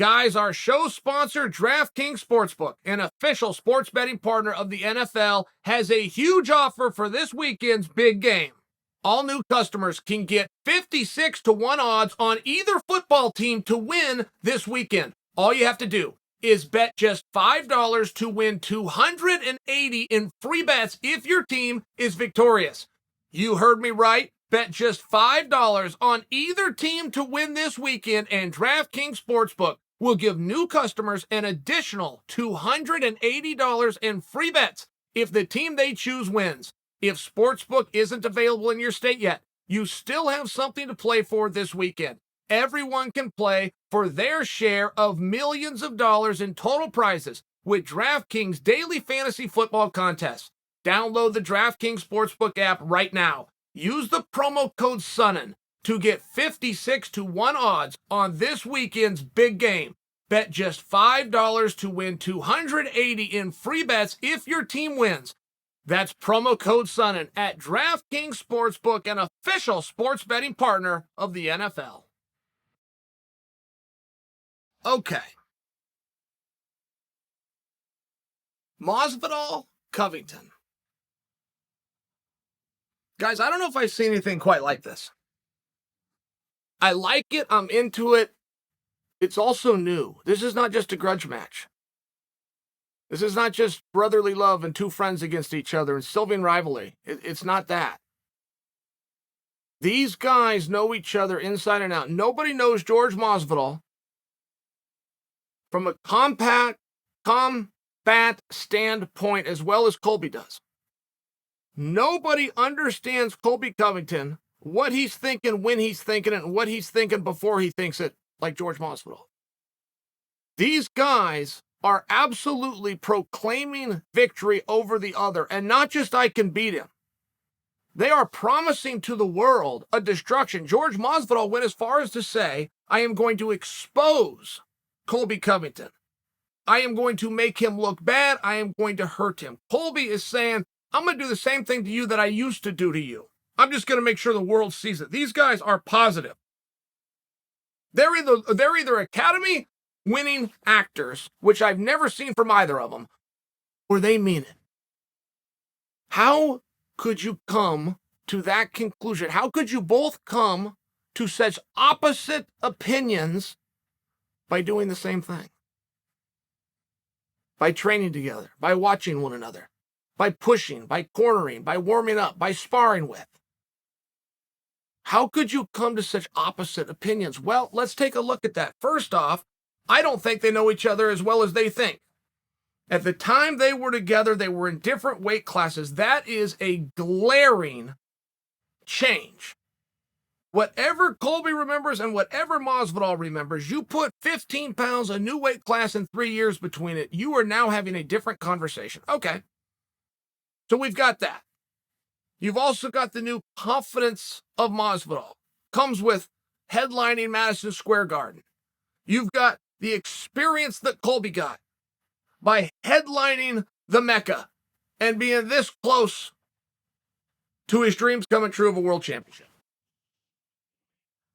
Guys, our show sponsor, DraftKings Sportsbook, an official sports betting partner of the NFL, has a huge offer for this weekend's big game. All new customers can get 56-1 odds on either football team to win this weekend. All you have to do is bet just $5 to win $280 in free bets if your team is victorious. You heard me right. Bet just $5 on either team to win this weekend, and DraftKings Sportsbook will give new customers an additional $280 in free bets if the team they choose wins. If Sportsbook isn't available in your state yet, you still have something to play for this weekend. Everyone can play for their share of millions of dollars in total prizes with DraftKings daily fantasy football contests. Download the DraftKings Sportsbook app right now. Use the promo code SONNEN to get 56-1 odds on this weekend's big game. Bet just $5 to win $280 in free bets if your team wins. That's promo code SONNEN at DraftKings Sportsbook, an official sports betting partner of the NFL. Okay. Masvidal, Covington. Guys, I don't know if I've seen anything quite like this. I like it. I'm into it. It's also new. This is not just a grudge match. This is not just brotherly love and two friends against each other and Sylvian rivalry. It's not that. These guys know each other inside and out. Nobody knows Jorge Masvidal from a combat standpoint as well as Colby does. Nobody understands Colby Covington, what he's thinking, when he's thinking it, and what he's thinking before he thinks it, like Jorge Masvidal. These guys are absolutely proclaiming victory over the other, and not just I can beat him. They are promising to the world a destruction. Jorge Masvidal went as far as to say, I am going to expose Colby Covington. I am going to make him look bad. I am going to hurt him. Colby is saying, I'm going to do the same thing to you that I used to do to you. I'm just going to make sure the world sees it. These guys are positive. They're either Academy-winning actors, which I've never seen from either of them, or they mean it. How could you come to that conclusion? How could you both come to such opposite opinions by doing the same thing? By training together, by watching one another, by pushing, by cornering, by warming up, by sparring with. How could you come to such opposite opinions? Well, let's take a look at that. First off, I don't think they know each other as well as they think. At the time they were together, they were in different weight classes. That is a glaring change. Whatever Colby remembers and whatever Masvidal remembers, you put 15 pounds, a new weight class, and 3 years between it, you are now having a different conversation. Okay. So we've got that. You've also got the new confidence of Masvidal. Comes with headlining Madison Square Garden. You've got the experience that Colby got by headlining the Mecca and being this close to his dreams coming true of a world championship.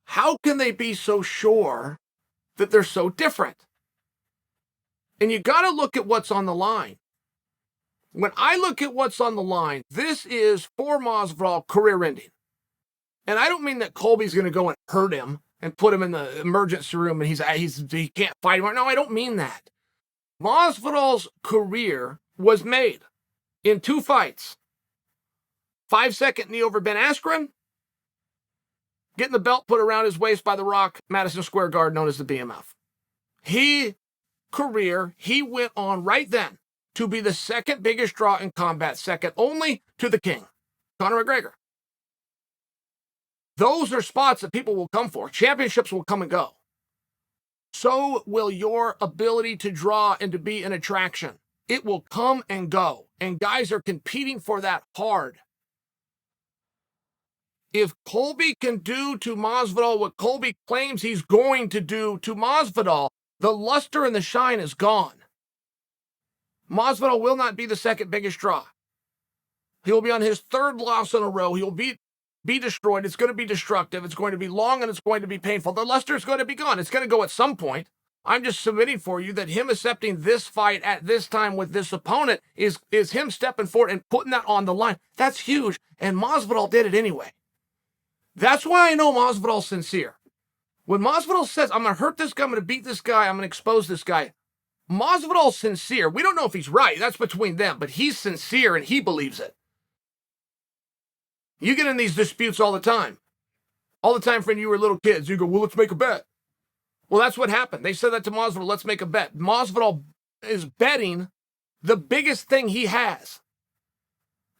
How can they be so sure that they're so different? And you got to look at what's on the line. When I look at what's on the line, this is for Masvidal career ending. And I don't mean that Colby's going to go and hurt him and put him in the emergency room and he can't fight him. No, I don't mean that. Masvidal's career was made in 2 fights. 5-second knee over Ben Askren, getting the belt put around his waist by The Rock, Madison Square Garden, known as the BMF. He went on right then to be the second biggest draw in combat, second only to the King, Conor McGregor. Those are spots that people will come for. Championships will come and go. So will your ability to draw and to be an attraction. It will come and go. And guys are competing for that hard. If Colby can do to Masvidal what Colby claims he's going to do to Masvidal, the luster and the shine is gone. Masvidal will not be the second biggest draw. He will be on his 3rd loss in a row. He will be destroyed. It's going to be destructive. It's going to be long and it's going to be painful. The luster is going to be gone. It's going to go at some point. I'm just submitting for you that him accepting this fight at this time with this opponent is him stepping forward and putting that on the line. That's huge, and Masvidal did it anyway. That's why I know Masvidal's sincere. When Masvidal says, I'm going to hurt this guy, I'm going to beat this guy, I'm going to expose this guy, Masvidal's sincere. We don't know if he's right. That's between them, but he's sincere and he believes it. You get in these disputes all the time. All the time when you were little kids, you go, well, let's make a bet. Well, that's what happened. They said that to Masvidal, let's make a bet. Masvidal is betting the biggest thing he has,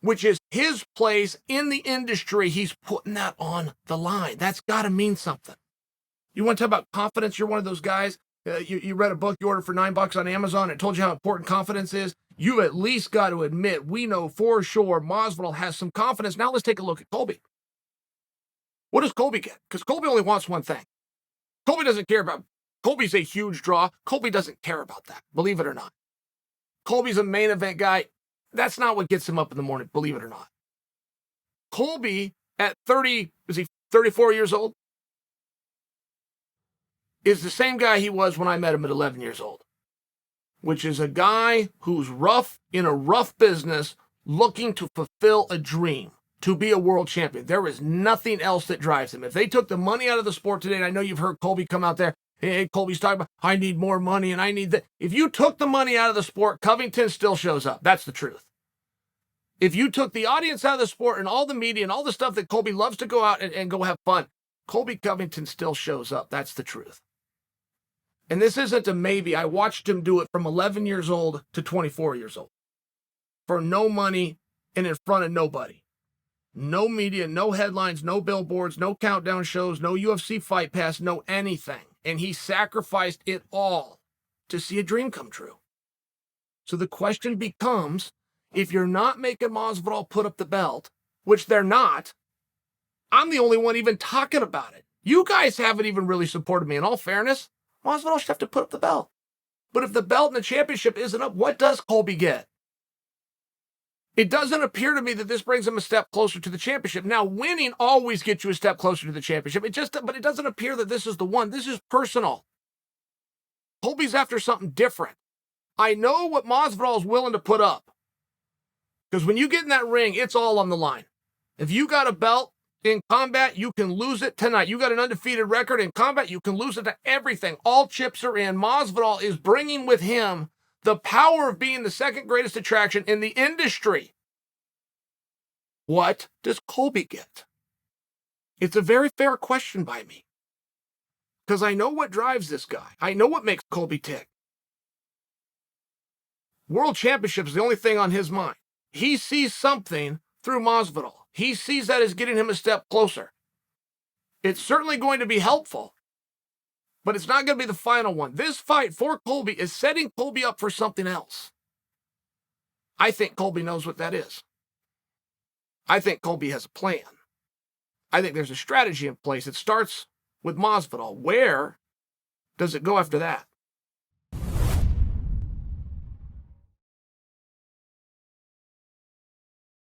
which is his place in the industry. He's putting that on the line. That's got to mean something. You want to talk about confidence? You're one of those guys. You read a book you ordered for $9 on Amazon. It told you how important confidence is. You at least got to admit, we know for sure Masvidal has some confidence. Now let's take a look at Colby. What does Colby get? Because Colby only wants one thing. Colby doesn't care about, Colby's a huge draw. Colby doesn't care about that, believe it or not. Colby's a main event guy. That's not what gets him up in the morning, believe it or not. Colby at 30, is he 34 years old? Is the same guy he was when I met him at 11 years old, which is a guy who's rough in a rough business looking to fulfill a dream, to be a world champion. There is nothing else that drives him. If they took the money out of the sport today, and I know you've heard Colby come out there, hey, Colby's talking about, I need more money and I need that. If you took the money out of the sport, Covington still shows up. That's the truth. If you took the audience out of the sport and all the media and all the stuff that Colby loves to go out and go have fun, Colby Covington still shows up. That's the truth. And this isn't a maybe. I watched him do it from 11 years old to 24 years old. For no money and in front of nobody. No media, no headlines, no billboards, no countdown shows, no UFC Fight Pass, no anything. And he sacrificed it all to see a dream come true. So the question becomes, if you're not making Masvidal put up the belt, which they're not, I'm the only one even talking about it. You guys haven't even really supported me. In all fairness, Masvidal should have to put up the belt. But if the belt and the championship isn't up, what does Colby get? It doesn't appear to me that this brings him a step closer to the championship. Now, winning always gets you a step closer to the championship. But it doesn't appear that this is the one. This is personal. Colby's after something different. I know what Masvidal is willing to put up. Because when you get in that ring, it's all on the line. If you got a belt in combat, you can lose it tonight. You got an undefeated record in combat, you can lose it to everything. All chips are in. Masvidal is bringing with him the power of being the second greatest attraction in the industry. What does Colby get? It's a very fair question by me. Because I know what drives this guy. I know what makes Colby tick. World Championship is the only thing on his mind. He sees something through Masvidal. He sees that as getting him a step closer. It's certainly going to be helpful, but it's not going to be the final one. This fight for Colby is setting Colby up for something else. I think Colby knows what that is. I think Colby has a plan. I think there's a strategy in place. It starts with Masvidal. Where does it go after that?